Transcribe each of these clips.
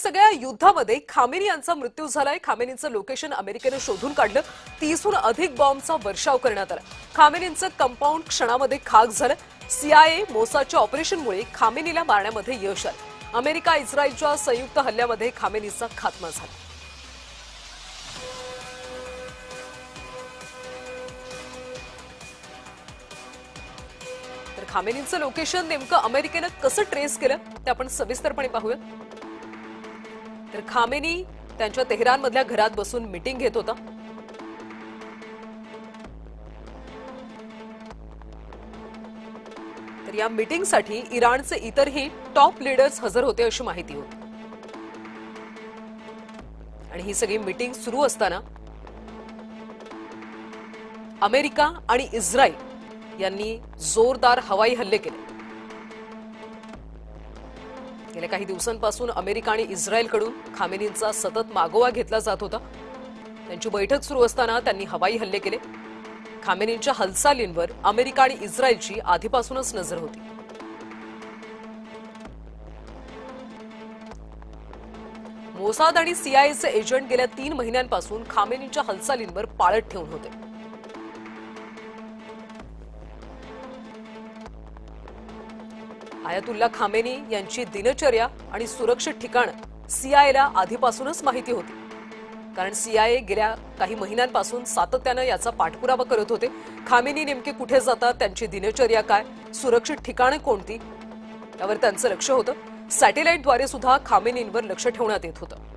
सगळ्या युद्धामध्ये खामेनी यांचा मृत्यू झालाय। खामेनींचं लोकेशन अमेरिकेने शोधून काढलं। 30हून अधिक बॉम्बचा वर्षाव करण्यात आला। खामेनींचं कंपाऊंड क्षणामध्ये खाक झालं। सीआयए मोसादच्या ऑपरेशनमुळे खामेनीला मारण्यामध्ये यश आलं। अमेरिका इस्रायलच्या संयुक्त हल्ल्यामध्ये खामेनीचा खात्मा झाला। तर खामेनींचं लोकेशन नेमकं अमेरिकेने कसं ट्रेस केलं ते आपण सविस्तरपणे पाहूया। तर खामेनी त्यांच्या तेहरानमधल्या घरात बसून मीटिंग घेत होता। तर या मीटिंगसाठी इराणचे इतरही टॉप लीडर्स हजर होते अशी माहिती होती। आणि ही सगळी मीटिंग सुरू असताना अमेरिका आणि इस्रायल यांनी जोरदार हवाई हल्ले केले। गेल्या काही दिवसांपासून अमेरिका आणि इस्रायलकडून खामेनींचा सतत मागोवा घेतला जात होता। त्यांची बैठक सुरू असताना त्यांनी हवाई हल्ले केले। खामेनींच्या हालचालींवर अमेरिका आणि इस्रायलची आधीपासूनच नजर होती। मोसाद आणि सीआयएचे एजंट गेल्या 3 महिन्यांपासून खामेनींच्या हालचालींवर पाळत ठेवून होते। आयतुल्ला खामेनी यांची दिनचर्या आणि सुरक्षित ठिकाण सीआयएला आधीपासूनच माहिती होती, कारण सीआयए गेल्या काही महिन्यांपासून सातत्याने याचा पाठपुरावा करत होते। खामेनी नेमके कुठे जातात, त्यांची दिनचर्या काय, सुरक्षित ठिकाणे कोणती, यावर त्यांचं लक्ष होतं। सॅटेलाइटद्वारे सुद्धा खामेनींवर लक्ष ठेवण्यात येत होतं।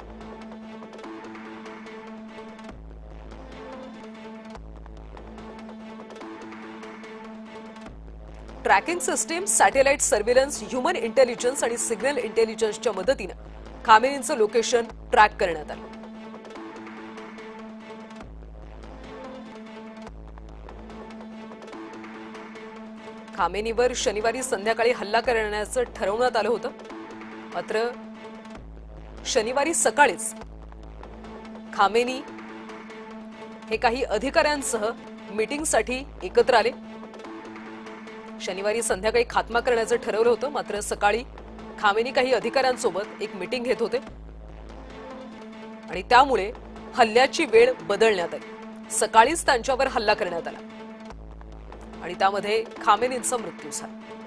Tracking system, satellite surveillance, human intelligence आणि सिग्नल इंटेलिजन्सच्या मदतीने खामेनींचं लोकेशन ट्रॅक करण्यात आलं। खामेनीवर शनिवारी संध्याकाळी हल्ला करण्याचं ठरवण्यात आलं होतं, मात्र शनिवारी सकाळीच खामेनी हे काही अधिकाऱ्यांसह मीटिंगसाठी एकत्र आले। शनिवारी संध्याकाळी खात्मा करण्याचं ठरवलं होतं, मात्र सकाळी खामेनी काही अधिकाऱ्यांसोबत एक मीटिंग घेत होते आणि त्यामुळे हल्ल्याची वेळ बदलण्यात आली। सकाळीच त्यांच्यावर हल्ला करण्यात आला आणि त्यामध्ये खामेनींचा मृत्यू झाला।